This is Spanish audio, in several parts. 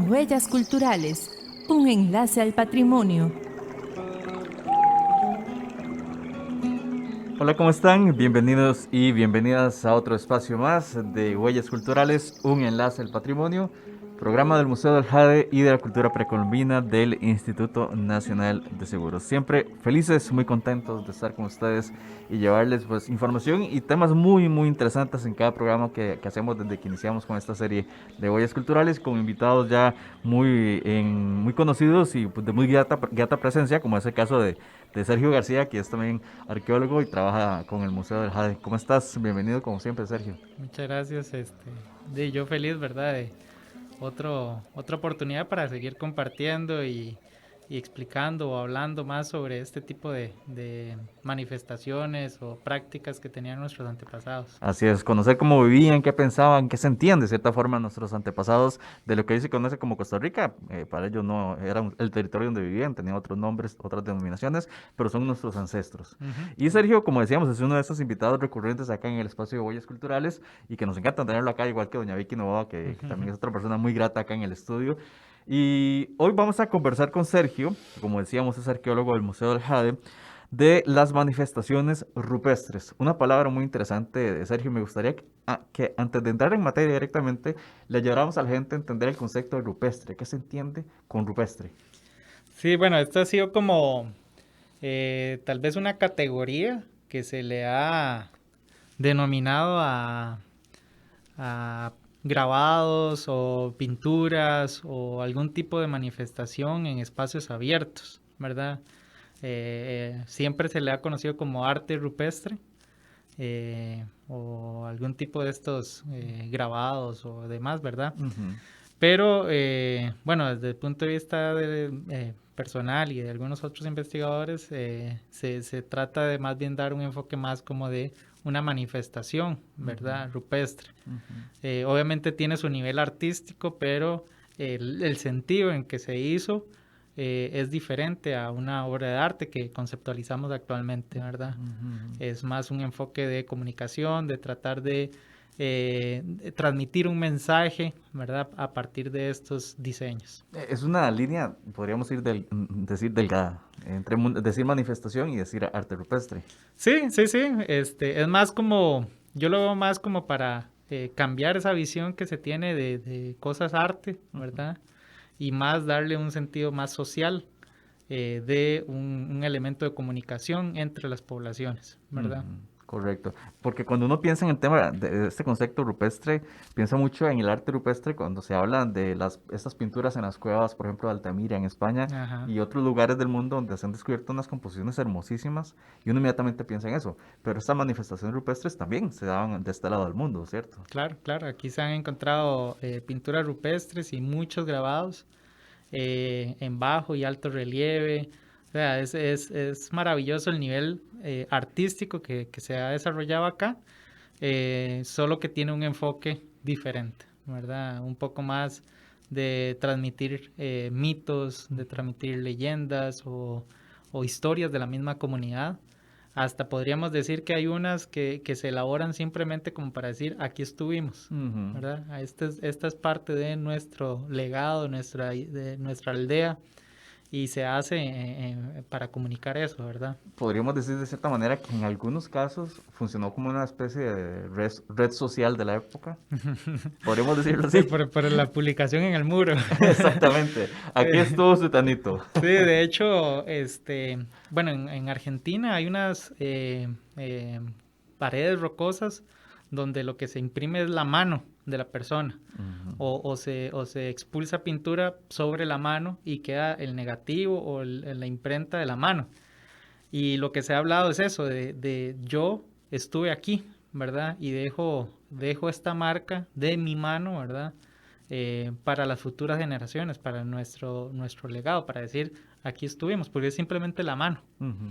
Huellas culturales, un enlace al patrimonio. Hola, ¿cómo están? Bienvenidos y bienvenidas a otro espacio más de Huellas Culturales, un enlace al patrimonio, programa del Museo del Jade y de la Cultura Precolombina del Instituto Nacional de Seguros. Siempre felices, muy contentos de estar con ustedes y llevarles pues información y temas muy interesantes en cada programa que hacemos desde que iniciamos con esta serie de Huellas Culturales, con invitados ya muy conocidos y pues, de muy grata presencia, como es el caso de Sergio García, que es también arqueólogo y trabaja con el Museo del Jade. ¿Cómo estás? Bienvenido como siempre, Sergio. Muchas gracias, yo feliz, ¿verdad? De otra oportunidad para seguir compartiendo y explicando o hablando más sobre este tipo de manifestaciones o prácticas que tenían nuestros antepasados. Así es, conocer cómo vivían, qué pensaban, qué sentían de cierta forma nuestros antepasados de lo que hoy se conoce como Costa Rica. Para ellos no era el territorio donde vivían, tenían otros nombres, otras denominaciones, pero son nuestros ancestros. Ujú. Y Sergio, como decíamos, es uno de esos invitados recurrentes acá en el espacio de Huellas Culturales y que nos encanta tenerlo acá, igual que doña Vicky Novoa, que también es otra persona muy grata acá en el estudio. Y hoy vamos a conversar con Sergio, como decíamos, es arqueólogo del Museo del Jade, de las manifestaciones rupestres. Una palabra muy interesante, Sergio. Me gustaría que antes de entrar en materia directamente, le ayudáramos a la gente a entender el concepto de rupestre. ¿Qué se entiende con rupestre? Sí, bueno, esto ha sido como tal vez una categoría que se le ha denominado a grabados o pinturas o algún tipo de manifestación en espacios abiertos, ¿verdad? Siempre se le ha conocido como arte rupestre o algún tipo de estos grabados o demás, ¿verdad? Ujú. Pero bueno, desde el punto de vista personal y de algunos otros investigadores, se trata de más bien dar un enfoque más como de una manifestación, ¿verdad? Rupestre. Ujú. Obviamente tiene su nivel artístico, pero el sentido en que se hizo es diferente a una obra de arte que conceptualizamos actualmente, ¿verdad? Ujú. Es más un enfoque de comunicación, de tratar de transmitir un mensaje, ¿verdad? A partir de estos diseños. Es una línea, podríamos decir delgada, entre decir manifestación y decir arte rupestre. Sí, sí, sí. Es más como, yo lo veo más como para cambiar esa visión que se tiene de cosas arte, ¿verdad? Y más darle un sentido más social de un elemento de comunicación entre las poblaciones, Ujú. ¿verdad? Correcto, porque cuando uno piensa en el tema de este concepto rupestre, piensa mucho en el arte rupestre cuando se habla de estas pinturas en las cuevas, por ejemplo, de Altamira en España Ajá. y otros lugares del mundo donde se han descubierto unas composiciones hermosísimas y uno inmediatamente piensa en eso. Pero estas manifestaciones rupestres también se daban de este lado del mundo, ¿cierto? Claro, claro. Aquí se han encontrado pinturas rupestres y muchos grabados en bajo y alto relieve. O sea, es maravilloso el nivel artístico que se ha desarrollado acá, solo que tiene un enfoque diferente, ¿verdad? Un poco más de transmitir mitos, de transmitir leyendas o historias de la misma comunidad. Hasta podríamos decir que hay unas que se elaboran simplemente como para decir, aquí estuvimos, Ujú. ¿verdad? Esta es parte de nuestro legado, de nuestra aldea, y se hace para comunicar eso, ¿verdad? Podríamos decir de cierta manera que en algunos casos funcionó como una especie de red social de la época. Podríamos decirlo Sí, así. por la publicación en el muro. Exactamente. Aquí Sí. estuvo Sutanito. Sí, de hecho, bueno, en Argentina hay unas paredes rocosas donde lo que se imprime es la mano de la persona Ujú. o se expulsa pintura sobre la mano y queda el negativo o la imprenta de la mano. Y lo que se ha hablado es eso, de yo estuve aquí, ¿verdad? Y dejo esta marca de mi mano, ¿verdad? Para las futuras generaciones, para nuestro legado, para decir, aquí estuvimos, porque es simplemente la mano, Ujú.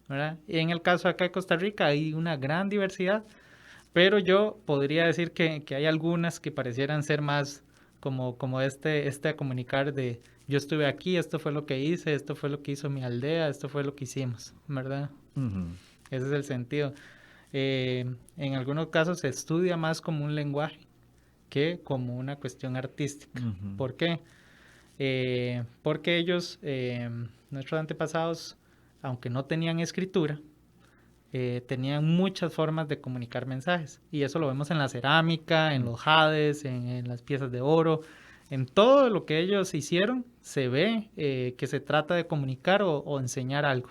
¿verdad? Y en el caso acá de Costa Rica hay una gran diversidad, pero yo podría decir que hay algunas que parecieran ser más como a comunicar de yo estuve aquí, esto fue lo que hice, esto fue lo que hizo mi aldea, esto fue lo que hicimos, ¿verdad? Ujú. Ese es el sentido. En algunos casos se estudia más como un lenguaje, que como una cuestión artística. Ujú. ¿Por qué? Porque ellos, nuestros antepasados, aunque no tenían escritura, tenían muchas formas de comunicar mensajes. Y eso lo vemos en la cerámica, en los jades, en las piezas de oro. En todo lo que ellos hicieron se ve que se trata de comunicar o enseñar algo.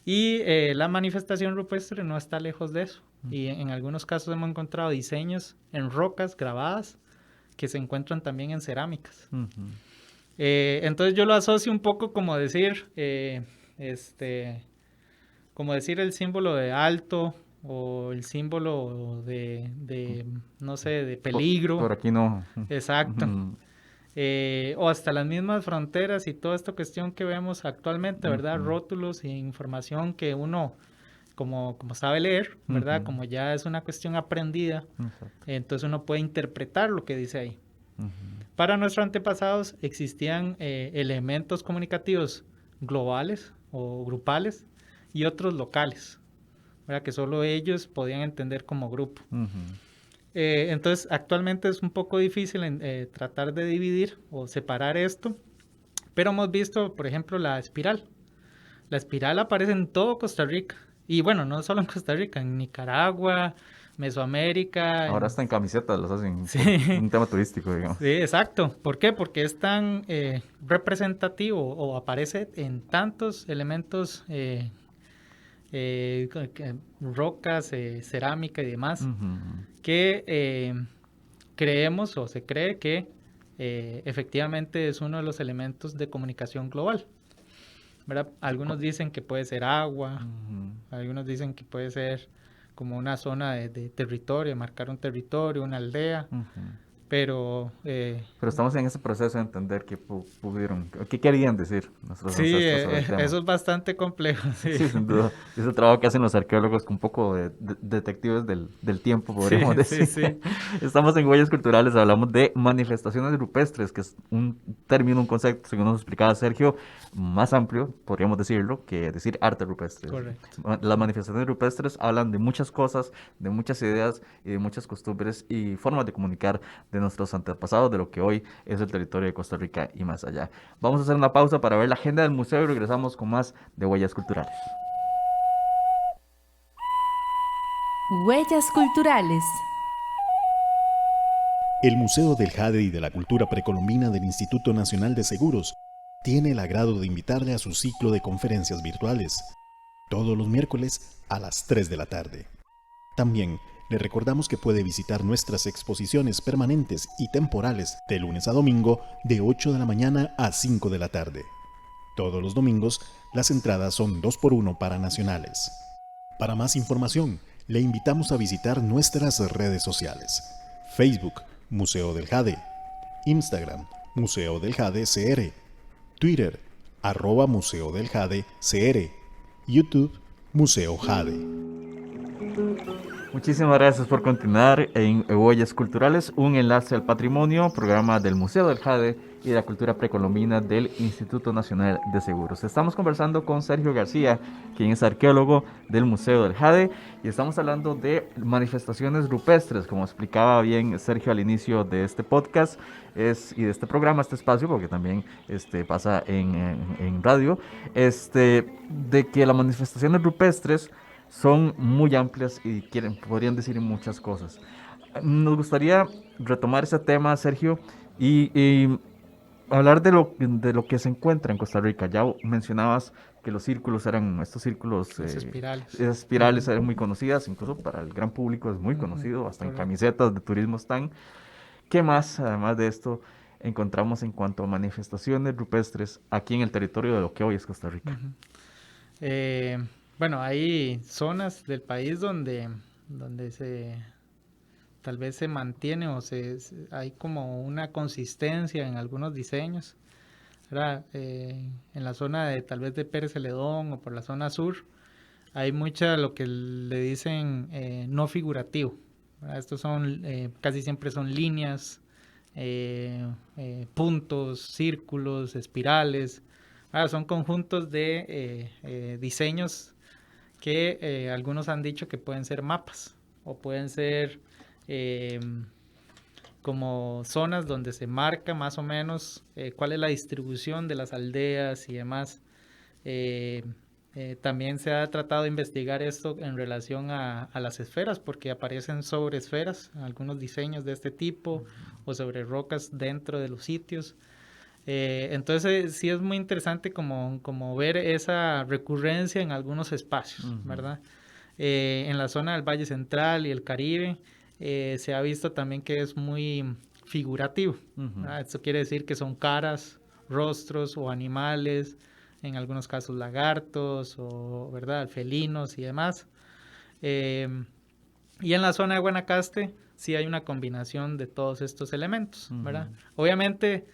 Y la manifestación rupestre no está lejos de eso. Y en algunos casos hemos encontrado diseños en rocas grabadas que se encuentran también en cerámicas. Entonces yo lo asocio un poco como decir, como decir el símbolo de alto o el símbolo de no sé, de peligro. Por aquí no. Exacto. Ujú. O hasta las mismas fronteras y toda esta cuestión que vemos actualmente, ¿verdad? Rótulos e información que uno, como sabe leer, ¿verdad? Como ya es una cuestión aprendida, entonces uno puede interpretar lo que dice ahí. Para nuestros antepasados existían elementos comunicativos globales o grupales y otros locales, ¿verdad? Que solo ellos podían entender como grupo. Entonces, actualmente es un poco difícil tratar de dividir o separar esto, pero hemos visto, por ejemplo, la espiral. La espiral aparece en todo Costa Rica. Y bueno, no solo en Costa Rica, en Nicaragua, Mesoamérica. Ahora hasta en camisetas los hacen Sí. por un tema turístico, digamos. Sí, exacto. ¿Por qué? Porque es tan representativo o aparece en tantos elementos, rocas, cerámica y demás, que creemos o se cree que efectivamente es uno de los elementos de comunicación global, ¿verdad? Algunos dicen que puede ser agua, algunos dicen que puede ser como una zona de territorio, marcar un territorio, una aldea, pero estamos en ese proceso de entender qué querían decir nuestros sí, ancestros sobre el tema. eso es bastante complejo. Sí, Sí, sin duda. Es el trabajo que hacen los arqueólogos, con un poco de detectives del tiempo, podríamos decir. Sí. Estamos en Huellas Culturales, hablamos de manifestaciones rupestres, que es un término, un concepto, según nos explicaba Sergio, más amplio, podríamos decirlo, que decir arte rupestre. Correcto. Las manifestaciones rupestres hablan de muchas cosas, de muchas ideas y de muchas costumbres y formas de comunicar de nuestros antepasados, de lo que hoy es el territorio de Costa Rica y más allá. Vamos a hacer una pausa para ver la agenda del museo y regresamos con más de Huellas Culturales. Huellas culturales. El Museo del Jade y de la Cultura Precolombina del Instituto Nacional de Seguros tiene el agrado de invitarle a su ciclo de conferencias virtuales, todos los miércoles a las 3 de la tarde. También le recordamos que puede visitar nuestras exposiciones permanentes y temporales de lunes a domingo de 8 de la mañana a 5 de la tarde. Todos los domingos las entradas son 2x1 para nacionales. Para más información, le invitamos a visitar nuestras redes sociales: Facebook, Museo del Jade; Instagram, Museo del Jade CR; Twitter, @Museo del Jade CR; YouTube, Museo Jade. Muchísimas gracias por continuar en Huellas Culturales, un enlace al patrimonio, programa del Museo del Jade y de la Cultura Precolombina del Instituto Nacional de Seguros. Estamos conversando con Sergio García, quien es arqueólogo del Museo del Jade, y estamos hablando de manifestaciones rupestres, como explicaba bien Sergio al inicio de este podcast y de este programa, este espacio, porque también pasa en radio, de que las manifestaciones rupestres son muy amplias y podrían decir muchas cosas. Nos gustaría retomar ese tema, Sergio, y hablar de lo que se encuentra en Costa Rica. Ya mencionabas que los círculos eran, estos círculos, Las espirales. esas espirales eran muy conocidas, incluso para el gran público es muy conocido, hasta en camisetas de turismo están. ¿Qué más, además de esto, encontramos en cuanto a manifestaciones rupestres aquí en el territorio de lo que hoy es Costa Rica? Bueno, hay zonas del país donde tal vez se mantiene o hay como una consistencia en algunos diseños, ¿verdad? En la zona tal vez de Pérez Celedón o por la zona sur, hay mucha lo que le dicen no figurativo, ¿verdad? Estos son, casi siempre son líneas, puntos, círculos, espirales. Son conjuntos de diseños que algunos han dicho que pueden ser mapas o pueden ser como zonas donde se marca más o menos cuál es la distribución de las aldeas y demás. También se ha tratado de investigar esto en relación a las esferas, porque aparecen sobre esferas algunos diseños de este tipo o sobre rocas dentro de los sitios. Entonces sí es muy interesante como ver esa recurrencia en algunos espacios, ¿verdad? En la zona del Valle Central y el Caribe se ha visto también que es muy figurativo. Esto quiere decir que son caras, rostros o animales, en algunos casos lagartos o, ¿verdad?, felinos y demás. Y en la zona de Guanacaste sí hay una combinación de todos estos elementos, ¿verdad? Obviamente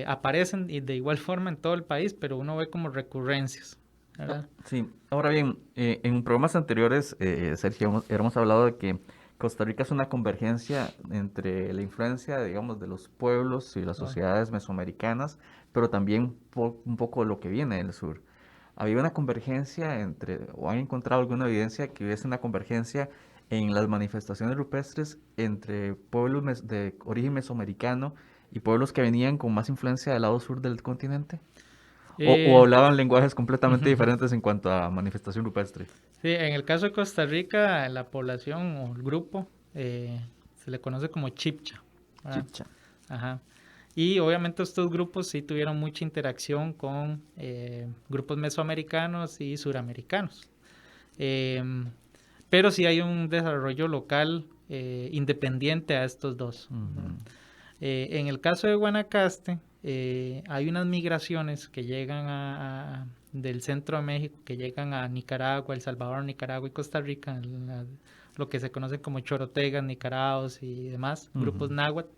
aparecen de igual forma en todo el país, pero uno ve como recurrencias, ¿verdad? Sí, ahora bien, en programas anteriores, Sergio, hemos hablado de que Costa Rica es una convergencia entre la influencia, digamos, de los pueblos y las sociedades mesoamericanas, pero también un poco lo que viene del sur. ¿Había una convergencia o han encontrado alguna evidencia que hubiese una convergencia en las manifestaciones rupestres entre pueblos de origen mesoamericano y pueblos que venían con más influencia del lado sur del continente? ¿O hablaban lenguajes completamente diferentes en cuanto a manifestación rupestre? Sí, en el caso de Costa Rica, la población o el grupo se le conoce como Chibcha, ¿verdad? Chibcha. Ajá. Y obviamente estos grupos sí tuvieron mucha interacción con grupos mesoamericanos y suramericanos. Pero sí hay un desarrollo local independiente a estos dos. En el caso de Guanacaste, hay unas migraciones que llegan del centro de México, que llegan a Nicaragua, El Salvador, Nicaragua y Costa Rica, lo que se conoce como chorotegas, nicaraos y demás, grupos náhuatl.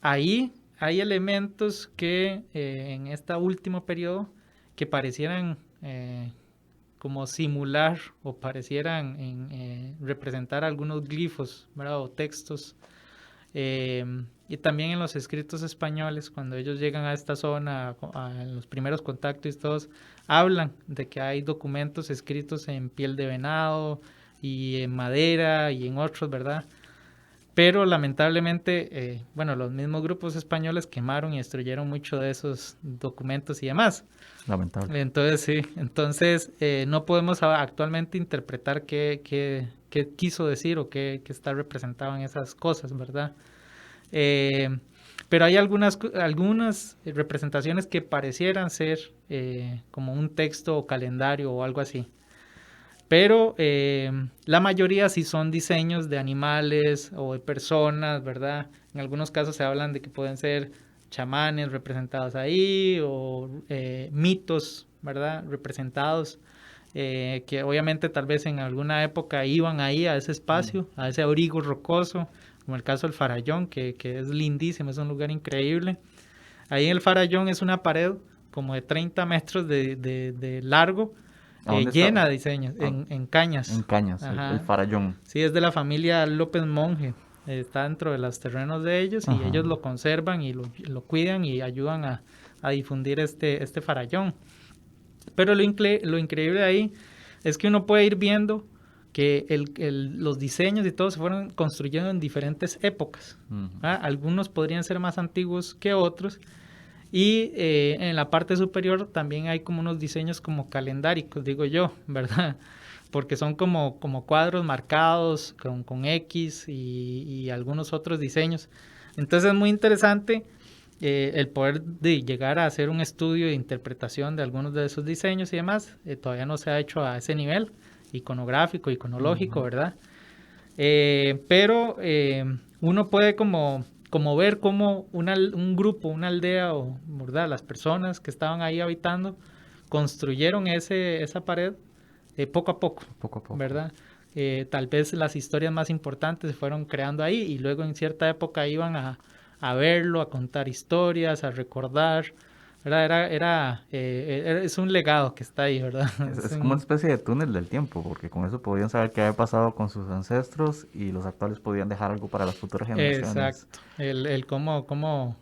Ahí hay elementos que en este último periodo que parecieran como simular o parecieran representar algunos glifos, ¿verdad?, o textos. Y también en los escritos españoles, cuando ellos llegan a esta zona, en los primeros contactos y todos, hablan de que hay documentos escritos en piel de venado y en madera y en otros, ¿verdad? Pero lamentablemente, los mismos grupos españoles quemaron y destruyeron mucho de esos documentos y demás. Lamentable. Entonces, sí, no podemos actualmente interpretar qué quiso decir o qué está representado en esas cosas, ¿verdad? Pero hay algunas representaciones que parecieran ser como un texto o calendario o algo así. Pero la mayoría sí son diseños de animales o de personas, ¿verdad? En algunos casos se hablan de que pueden ser chamanes representados ahí o mitos, ¿verdad?, representados, que obviamente tal vez en alguna época iban ahí a ese espacio, a ese abrigo rocoso, como el caso del Farallón, que es lindísimo, es un lugar increíble. Ahí en el Farallón es una pared como de 30 metros de largo, llena de diseños, en Cañas. En Cañas, el Farallón. Sí, es de la familia López Monge, está dentro de los terrenos de ellos y ellos lo conservan y lo cuidan y ayudan a difundir este Farallón. Pero lo increíble de ahí es que uno puede ir viendo que los diseños y todo se fueron construyendo en diferentes épocas. Algunos podrían ser más antiguos que otros. Y en la parte superior también hay como unos diseños como calendáricos, digo yo, ¿verdad? Porque son como cuadros marcados con X y algunos otros diseños. Entonces es muy interesante el poder llegar a hacer un estudio de interpretación de algunos de esos diseños y demás. Todavía no se ha hecho a ese nivel iconográfico, iconológico, ¿verdad? Pero uno puede como ver cómo un grupo, una aldea, ¿verdad?, las personas que estaban ahí habitando construyeron esa pared poco a poco, ¿verdad? Tal vez las historias más importantes se fueron creando ahí y luego en cierta época iban a verlo, a contar historias, a recordar, ¿verdad? Es un legado que está ahí, ¿verdad? Es como una especie de túnel del tiempo, porque con eso podían saber qué había pasado con sus ancestros y los actuales podían dejar algo para las futuras generaciones. Exacto, el cómo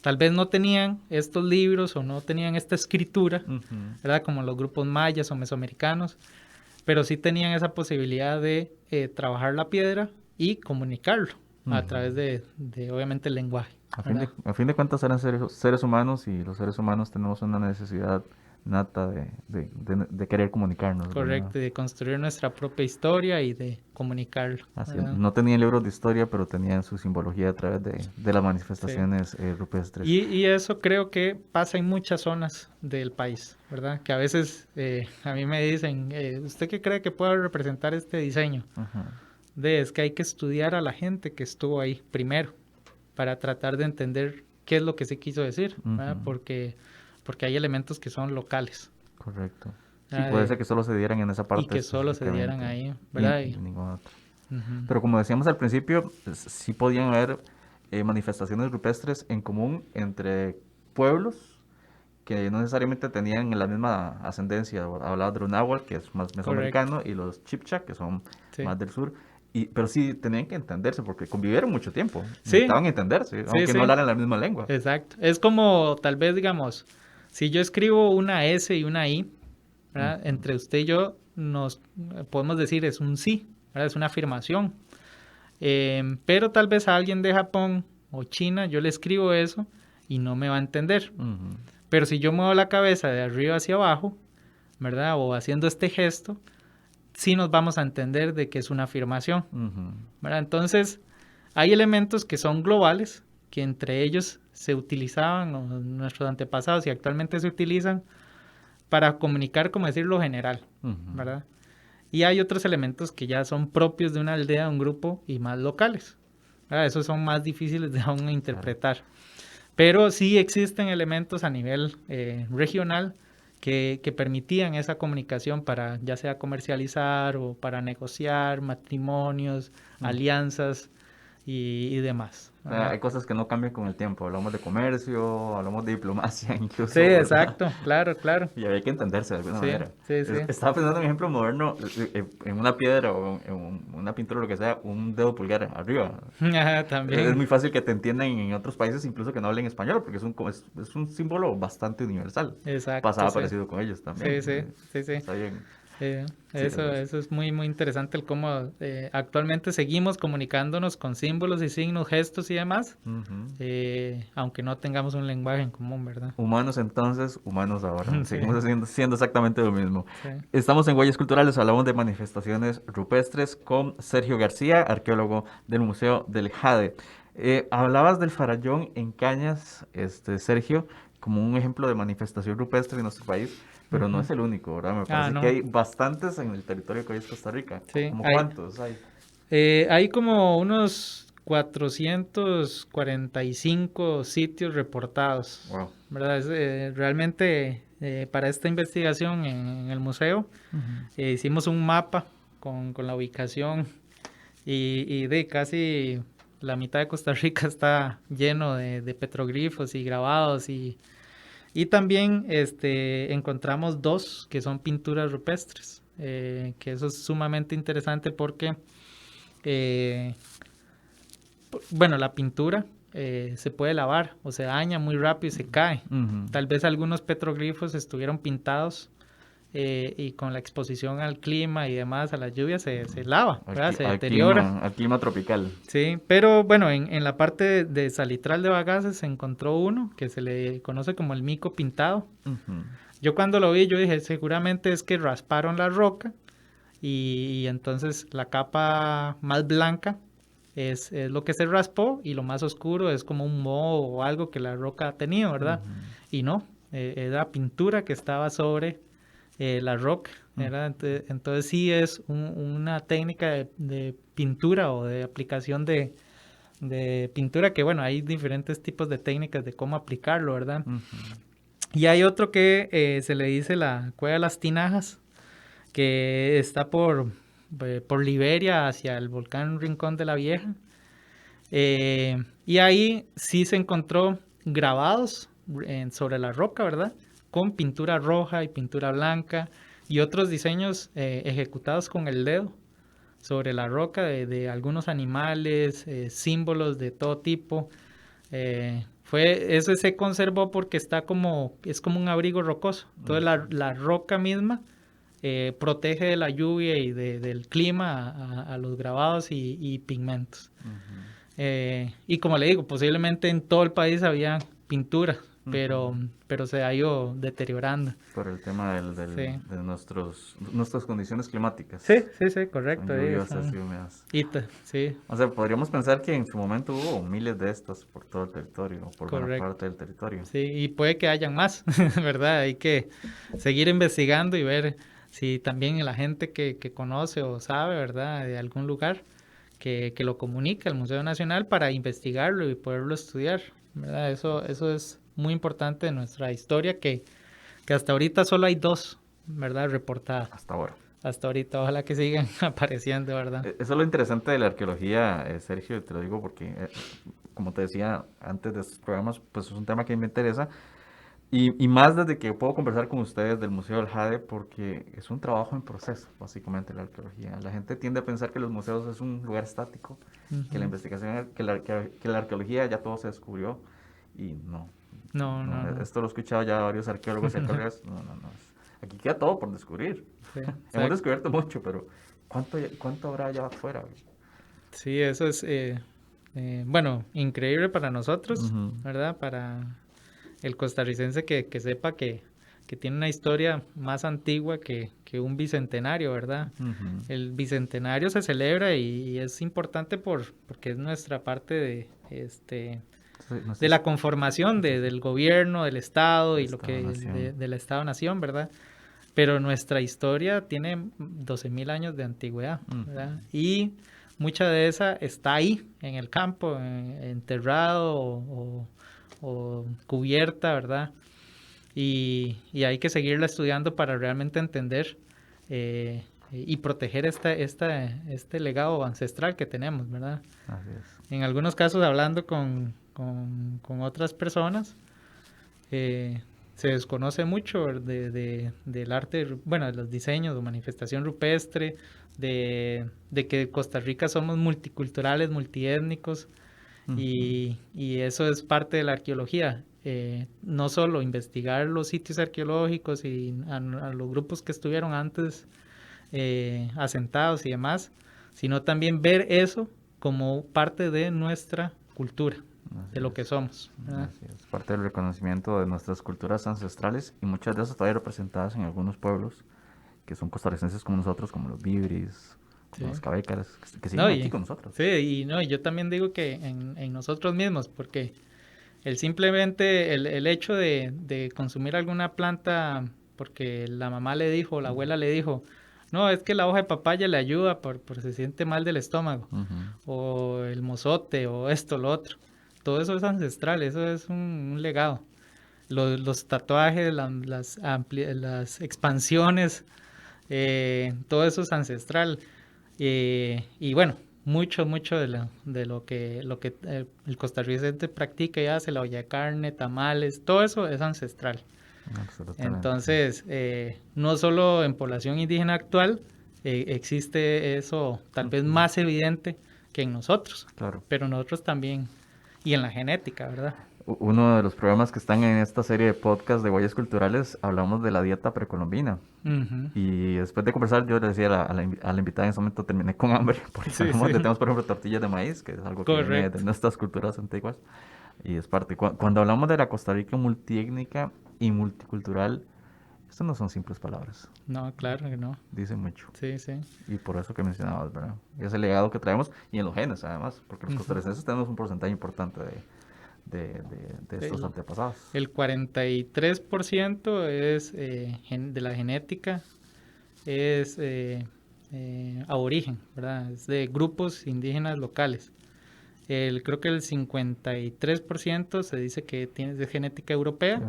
tal vez no tenían estos libros o no tenían esta escritura, ¿verdad?, como los grupos mayas o mesoamericanos, pero sí tenían esa posibilidad de trabajar la piedra y comunicarlo a través de obviamente el lenguaje. A fin de cuentas eran seres humanos y los seres humanos tenemos una necesidad nata de querer comunicarnos. Correcto, ¿verdad? de construir nuestra propia historia y de comunicarlo. Así, ¿verdad? no tenían libros de historia, pero tenían su simbología a través de las manifestaciones rupestres. Y eso creo que pasa en muchas zonas del país, ¿verdad? Que a veces a mí me dicen, ¿usted qué cree que puede representar este diseño? Ajá. Es que hay que estudiar a la gente que estuvo ahí primero para tratar de entender qué es lo que se quiso decir, ¿verdad? Porque hay elementos que son locales. Correcto. Sí, puede ser que solo se dieran en esa parte. Y que solo se dieran ahí, ¿verdad? Y ninguna otra. Pero como decíamos al principio, sí podían haber manifestaciones rupestres en común entre pueblos que no necesariamente tenían la misma ascendencia. Hablaba de los náhuatl, que es más mesoamericano, y los chibcha, que son más del sur. Pero sí tenían que entenderse porque convivieron mucho tiempo. Sí. Necesitaban entenderse, aunque no hablaran la misma lengua. Exacto. Es como, tal vez, digamos, si yo escribo una S y una I, ¿verdad? Entre usted y yo nos podemos decir es un sí, ¿verdad? Es una afirmación. Pero tal vez a alguien de Japón o China yo le escribo eso y no me va a entender. Pero si yo muevo la cabeza de arriba hacia abajo, ¿verdad? O haciendo este gesto, sí nos vamos a entender de que es una afirmación, ¿verdad? Entonces, hay elementos que son globales, que entre ellos se utilizaban, o nuestros antepasados y actualmente se utilizan, para comunicar, como decir, lo general, ¿verdad? Y hay otros elementos que ya son propios de una aldea, de un grupo, y más locales, ¿verdad? Esos son más difíciles de aún interpretar. Pero sí existen elementos a nivel regional que permitían esa comunicación para ya sea comercializar o para negociar matrimonios, alianzas y demás. Hay cosas que no cambian con el tiempo. Hablamos de comercio, hablamos de diplomacia incluso. Sí, ¿verdad? exacto, claro. Y había que entenderse de alguna manera. Sí. Estaba pensando en un ejemplo moderno, en una piedra o en una pintura o lo que sea, un dedo pulgar arriba. También. Es muy fácil que te entiendan en otros países, incluso que no hablen español, porque es un símbolo bastante universal. Exacto. Pasaba parecido con ellos también. Sí. Está bien. Eso es muy interesante el cómo actualmente seguimos comunicándonos con símbolos y signos, gestos y demás, aunque no tengamos un lenguaje en común, ¿verdad? Humanos entonces, humanos ahora. Seguimos siendo exactamente lo mismo. Sí. Estamos en Huellas Culturales, hablamos de manifestaciones rupestres con Sergio García, arqueólogo del Museo del Jade. Hablabas del farallón en Cañas, Sergio, como un ejemplo de manifestación rupestre en nuestro país. Pero no es el único, ¿verdad? Me parece que hay bastantes en el territorio que hoy es Costa Rica. Sí, ¿Cómo cuántos hay? Hay como unos 445 sitios reportados. Wow. ¿Verdad? Realmente para esta investigación en el museo hicimos un mapa con la ubicación y de casi la mitad de Costa Rica está lleno de petroglifos y grabados y también encontramos 2 que son pinturas rupestres, que eso es sumamente interesante porque, la pintura se puede lavar o se daña muy rápido y se cae. Tal vez algunos petroglifos estuvieron pintados y con la exposición al clima y demás, a la lluvia, se lava, ¿verdad? Se deteriora. Al clima tropical. Sí, pero bueno, en la parte de Salitral de Bagaces se encontró uno que se le conoce como el mico pintado. Yo cuando lo vi, yo dije, seguramente es que rasparon la roca y entonces la capa más blanca es lo que se raspó y lo más oscuro es como un moho o algo que la roca ha tenido, ¿verdad? Y no, era pintura que estaba sobre la roca, ¿verdad? Entonces sí es una técnica de pintura o de aplicación de pintura que, bueno, hay diferentes tipos de técnicas de cómo aplicarlo, ¿verdad? Y hay otro que se le dice la Cueva de las Tinajas, que está por Liberia hacia el volcán Rincón de la Vieja. Y ahí sí se encontró grabados sobre la roca, ¿verdad? Con pintura roja y pintura blanca y otros diseños ejecutados con el dedo sobre la roca de algunos animales, símbolos de todo tipo. Eso se conservó porque es como un abrigo rocoso. Entonces la roca misma protege de la lluvia y del clima a los grabados y pigmentos. Y como le digo, posiblemente en todo el país había pintura, pero se ha ido deteriorando. Por el tema de nuestras condiciones climáticas. Sí, correcto. Son lluviosas y húmedas. Sí. O sea, podríamos pensar que en su momento hubo miles de estas por todo el territorio, por buena Correcto. parte del territorio. Sí, y puede que hayan más, ¿verdad? Hay que seguir investigando y ver si también la gente que conoce o sabe, ¿verdad?, de algún lugar, que lo comunique al Museo Nacional para investigarlo y poderlo estudiar, ¿verdad? Eso es muy importante de nuestra historia, que hasta ahorita solo hay 2, ¿verdad?, reportadas. Hasta ahorita, ojalá que sigan apareciendo, ¿verdad? Eso es lo interesante de la arqueología, Sergio, te lo digo porque, como te decía antes de estos programas, pues es un tema que me interesa, y más desde que puedo conversar con ustedes del Museo del Jade, porque es un trabajo en proceso, básicamente, la arqueología. La gente tiende a pensar que los museos es un lugar estático, que la investigación, que la arqueología ya todo se descubrió, y no. No. Esto lo he escuchado ya varios arqueólogos y arqueólogas. No. Aquí queda todo por descubrir. Sí, hemos descubierto mucho, pero ¿cuánto habrá allá afuera? Sí, eso es, bueno, increíble para nosotros, ¿verdad? Para el costarricense que sepa que tiene una historia más antigua que un bicentenario, ¿verdad? El bicentenario se celebra y es importante porque es nuestra parte de la conformación del gobierno, del Estado y del Estado-Nación, ¿verdad? Pero nuestra historia tiene 12,000 años de antigüedad, ¿verdad? Y mucha de esa está ahí, en el campo, enterrado o cubierta, ¿verdad? Y hay que seguirla estudiando para realmente entender y proteger este legado ancestral que tenemos, ¿verdad? Así es. En algunos casos, hablando con otras personas, se desconoce mucho del arte, bueno, de los diseños, de manifestación rupestre, de que Costa Rica somos multiculturales, multiétnicos, y eso es parte de la arqueología. No solo investigar los sitios arqueológicos y a los grupos que estuvieron antes asentados y demás, sino también ver eso como parte de nuestra cultura, de lo que somos, ¿verdad? Así es, parte del reconocimiento de nuestras culturas ancestrales, y muchas de esas todavía representadas en algunos pueblos que son costarricenses como nosotros, como los Bibris, como los Cabécaras, que siguen aquí con nosotros. Sí, y yo también digo que en nosotros mismos, porque simplemente el hecho de consumir alguna planta porque la mamá le dijo, la abuela le dijo, no, es que la hoja de papaya le ayuda por se siente mal del estómago, o el mozote, o esto, lo otro. Todo eso es ancestral, eso es un legado. Los tatuajes, las expansiones, todo eso es ancestral. Y bueno, mucho de lo que el costarricense practica y hace, la olla de carne, tamales, todo eso es ancestral. Entonces, no solo en población indígena actual existe eso tal vez más evidente que en nosotros, claro, pero nosotros también, y en la genética, ¿verdad? Uno de los programas que están en esta serie de podcast de Huellas Culturales, hablamos de la dieta precolombina. Y después de conversar, yo le decía a la invitada en ese momento, terminé con hambre, porque tenemos, por ejemplo, tortillas de maíz, que es algo que viene de nuestras culturas antiguas, y es parte. Cuando hablamos de la Costa Rica multiétnica y multicultural, estas no son simples palabras. No, claro que no. Dice mucho. Sí. Y por eso que mencionabas, ¿verdad? Y ese legado que traemos, y en los genes, además, porque los costarricenses tenemos un porcentaje importante de estos antepasados. El 43% es de la genética es aborigen, ¿verdad? Es de grupos indígenas locales. Creo que el 53% se dice que tiene de genética europea.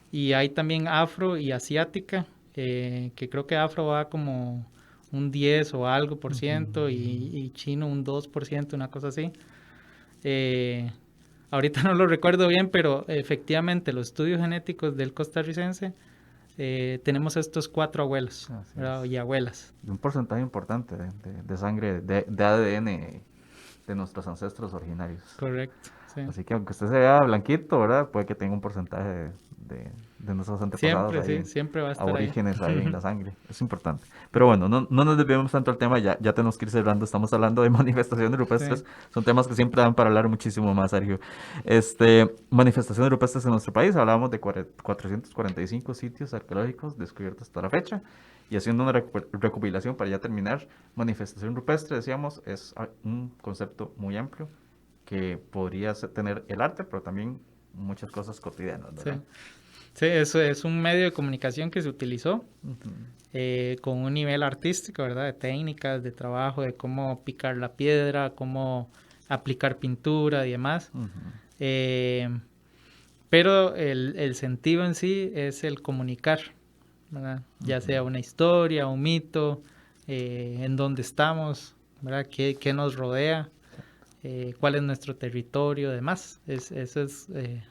Y hay también afro y asiática, que creo que afro va como un 10 o algo por ciento, y chino un 2%, una cosa así. Ahorita no lo recuerdo bien, pero efectivamente los estudios genéticos del costarricense tenemos estos 4 abuelos y abuelas. Un porcentaje importante de sangre, de ADN de nuestros ancestros originarios. Correcto, sí. Así que aunque usted se vea blanquito, ¿verdad? Puede que tenga un porcentaje de de nuestros antepasados. Siempre, Ahí, sí, siempre va a estar aborígenes ahí. ahí en la sangre. Es importante. Pero bueno, no nos desviemos tanto al tema, ya tenemos que ir cerrando. Estamos hablando de manifestaciones rupestres. Sí. Son temas que siempre dan para hablar muchísimo más, Sergio. Manifestaciones rupestres en nuestro país. Hablábamos de 445 sitios arqueológicos descubiertos hasta la fecha. Y haciendo una recopilación para ya terminar, manifestación rupestre, decíamos, es un concepto muy amplio que podría tener el arte, pero también muchas cosas cotidianas, ¿verdad? Sí, eso es un medio de comunicación que se utilizó Uh-huh. con un nivel artístico, ¿verdad? De técnicas, de trabajo, de cómo picar la piedra, cómo aplicar pintura y demás. Uh-huh. Pero el sentido en sí es el comunicar, ¿verdad? Ya sea una historia, un mito, en dónde estamos, ¿verdad? ¿Qué nos rodea? Cuál es nuestro territorio, demás. Eso es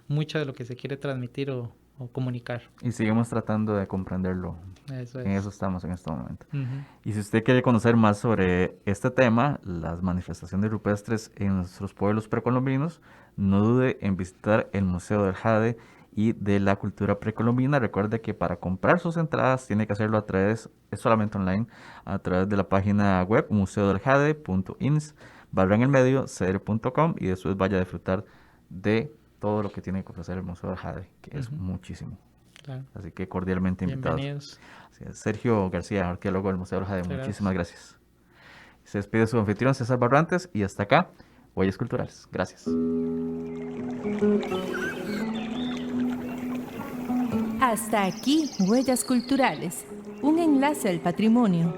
mucho de lo que se quiere transmitir o comunicar. Y seguimos tratando de comprenderlo. Eso En es. eso estamos en este momento. Uh-huh. Y si usted quiere conocer más sobre este tema, las manifestaciones rupestres en nuestros pueblos precolombinos, no dude en visitar el Museo del Jade y de la Cultura Precolombina. Recuerde que para comprar sus entradas tiene que hacerlo es solamente online, a través de la página web museodeljade.ins, barra en el medio, cr.com, y después vaya a disfrutar de todo lo que tiene que ofrecer el Museo del Jade, que es muchísimo. Claro. Así que cordialmente invitados. Bienvenidos. Así es. Sergio García, arqueólogo del Museo del Jade, Muchas muchísimas gracias. Se despide su anfitrión César Barrantes y hasta acá, Huellas Culturales. Gracias. Hasta aquí, Huellas Culturales, un enlace al patrimonio.